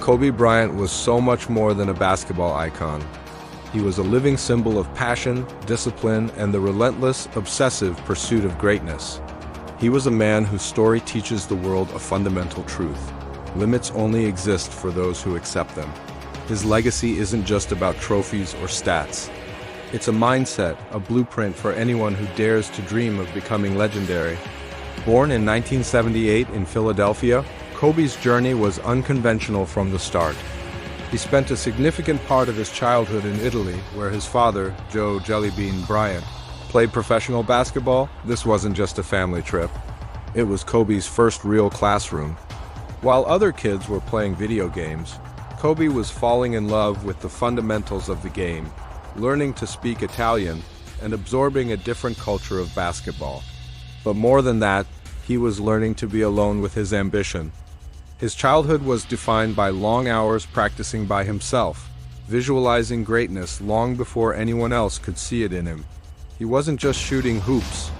Kobe Bryant was so much more than a basketball icon. He was a living symbol of passion, discipline, and the relentless, obsessive pursuit of greatness. He was a man whose story teaches the world a fundamental truth. Limits only exist for those who accept them. His legacy isn't just about trophies or stats. It's a mindset, a blueprint for anyone who dares to dream of becoming legendary. Born in 1978 in Philadelphia, Kobe's journey was unconventional from the start. He spent a significant part of his childhood in Italy, where his father, Joe "Jellybean" Bryant, played professional basketball. This wasn't just a family trip. It was Kobe's first real classroom. While other kids were playing video games, Kobe was falling in love with the fundamentals of the game, learning to speak Italian, and absorbing a different culture of basketball. But more than that, he was learning to be alone with his ambition. His childhood was defined by long hours practicing by himself, visualizing greatness long before anyone else could see it in him. He wasn't just shooting hoops.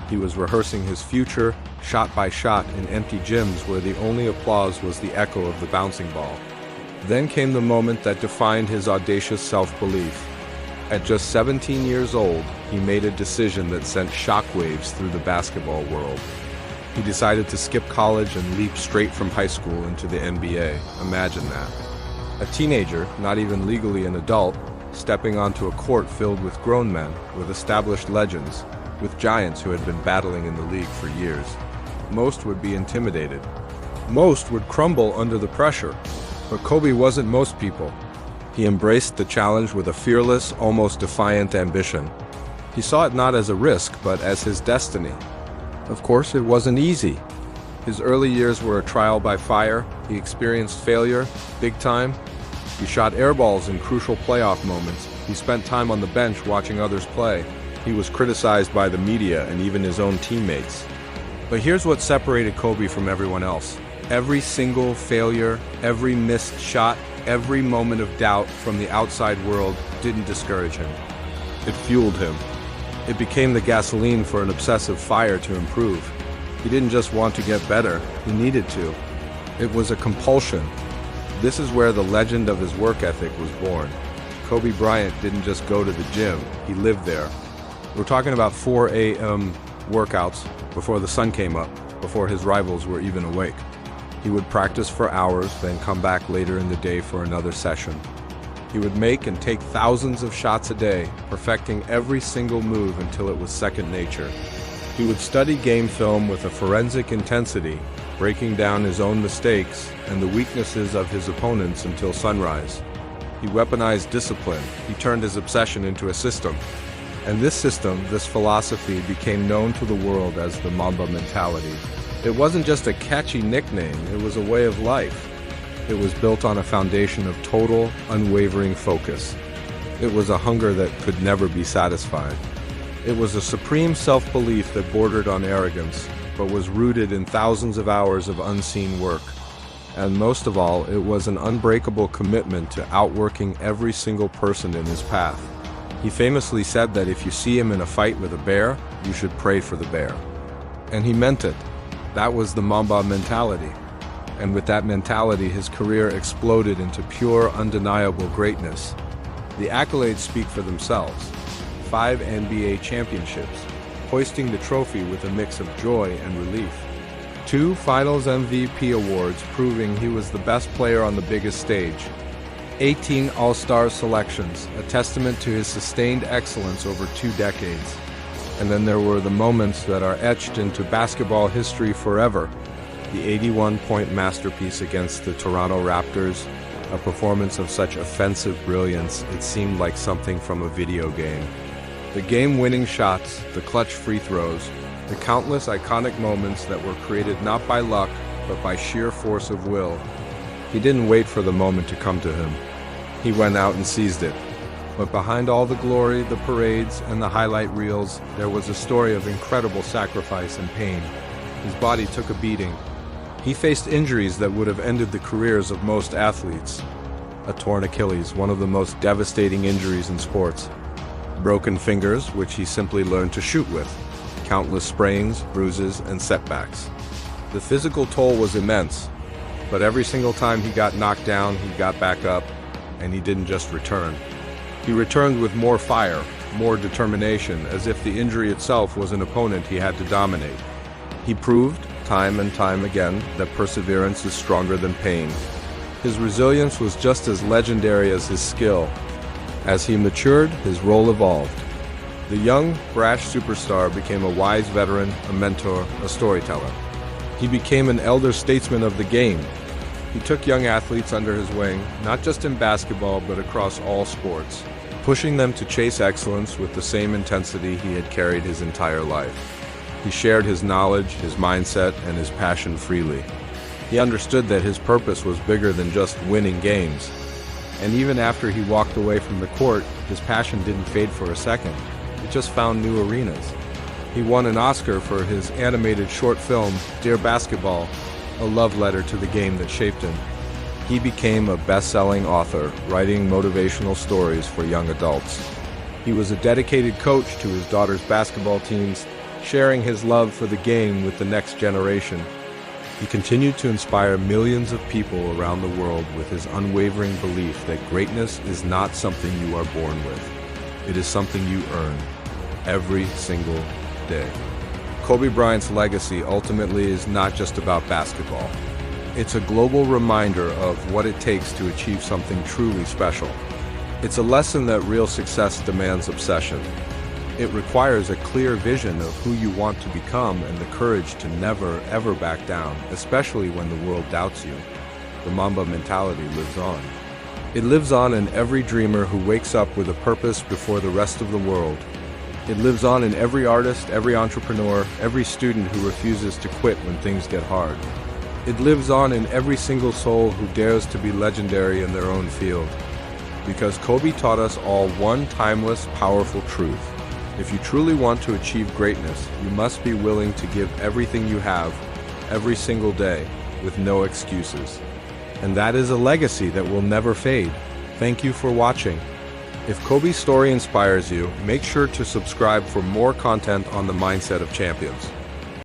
He was rehearsing his future, shot by shot, in empty gyms where the only applause was the echo of the bouncing ball. Then came the moment that defined his audacious self-belief. At just 17 years old, he made a decision that sent shockwaves through the basketball world. He decided to skip college and leap straight from high school into the NBA. Imagine that. A teenager, not even legally an adult, stepping onto a court filled with grown men, with established legends, with giants who had been battling in the league for years. Most would be intimidated. Most would crumble under the pressure. But Kobe wasn't most people. He embraced the challenge with a fearless, almost defiant ambition. He saw it not as a risk, but as his destiny. Of course, it wasn't easy. His early years were a trial by fire. He experienced failure, big time. He shot airballs in crucial playoff moments. He spent time on the bench watching others play. He was criticized by the media and even his own teammates. But here's what separated Kobe from everyone else. Every single failure, every missed shot, every moment of doubt from the outside world didn't discourage him. It fueled him. It became the gasoline for an obsessive fire to improve. He didn't just want to get better, he needed to. It was a compulsion. This is where the legend of his work ethic was born. Kobe Bryant didn't just go to the gym, he lived there. We're talking about 4 a.m. workouts before the sun came up, before his rivals were even awake. He would practice for hours, then come back later in the day for another session. He would make and take thousands of shots a day, perfecting every single move until it was second nature. He would study game film with a forensic intensity, breaking down his own mistakes and the weaknesses of his opponents until sunrise. He weaponized discipline. He turned his obsession into a system. And this system, this philosophy, became known to the world as the Mamba Mentality. It wasn't just a catchy nickname, it was a way of life. It was built on a foundation of total, unwavering focus. It was a hunger that could never be satisfied. It was a supreme self-belief that bordered on arrogance, but was rooted in thousands of hours of unseen work. And most of all, it was an unbreakable commitment to outworking every single person in his path. He famously said that if you see him in a fight with a bear, you should pray for the bear. And he meant it. That was the Mamba mentality. And with that mentality, his career exploded into pure, undeniable greatness. The accolades speak for themselves. 5 NBA championships, hoisting the trophy with a mix of joy and relief. 2 Finals MVP awards, proving he was the best player on the biggest stage. 18 All-Star selections, a testament to his sustained excellence over 2 decades. And then there were the moments that are etched into basketball history forever. The 81-point masterpiece against the Toronto Raptors, a performance of such offensive brilliance it seemed like something from a video game. The game-winning shots, the clutch free throws, the countless iconic moments that were created not by luck, but by sheer force of will. He didn't wait for the moment to come to him. He went out and seized it. But behind all the glory, the parades, and the highlight reels, there was a story of incredible sacrifice and pain. His body took a beating. He faced injuries that would have ended the careers of most athletes. A torn Achilles, one of the most devastating injuries in sports. Broken fingers, which he simply learned to shoot with. Countless sprains, bruises, and setbacks. The physical toll was immense. But every single time he got knocked down, he got back up, and he didn't just return. He returned with more fire, more determination, as if the injury itself was an opponent he had to dominate. He proved, time and time again, that perseverance is stronger than pain. His resilience was just as legendary as his skill. As he matured, his role evolved. The young, brash superstar became a wise veteran, a mentor, a storyteller. He became an elder statesman of the game. He took young athletes under his wing, not just in basketball, but across all sports, pushing them to chase excellence with the same intensity he had carried his entire life. He shared his knowledge, his mindset, and his passion freely. He understood that his purpose was bigger than just winning games. And even after he walked away from the court, his passion didn't fade for a second. It just found new arenas. He won an Oscar for his animated short film, Dear Basketball, a love letter to the game that shaped him. He became a best-selling author, writing motivational stories for young adults. He was a dedicated coach to his daughter's basketball teams, sharing his love for the game with the next generation. He continued to inspire millions of people around the world with his unwavering belief that greatness is not something you are born with. It is something you earn every single day. Kobe Bryant's legacy ultimately is not just about basketball. It's a global reminder of what it takes to achieve something truly special. It's a lesson that real success demands obsession. It requires a clear vision of who you want to become and the courage to never, ever back down, especially when the world doubts you. The Mamba mentality lives on. It lives on in every dreamer who wakes up with a purpose before the rest of the world. It lives on in every artist, every entrepreneur, every student who refuses to quit when things get hard. It lives on in every single soul who dares to be legendary in their own field. Because Kobe taught us all one timeless, powerful truth. If you truly want to achieve greatness, you must be willing to give everything you have, every single day, with no excuses. And that is a legacy that will never fade. Thank you for watching. If Kobe's story inspires you, make sure to subscribe for more content on the mindset of champions.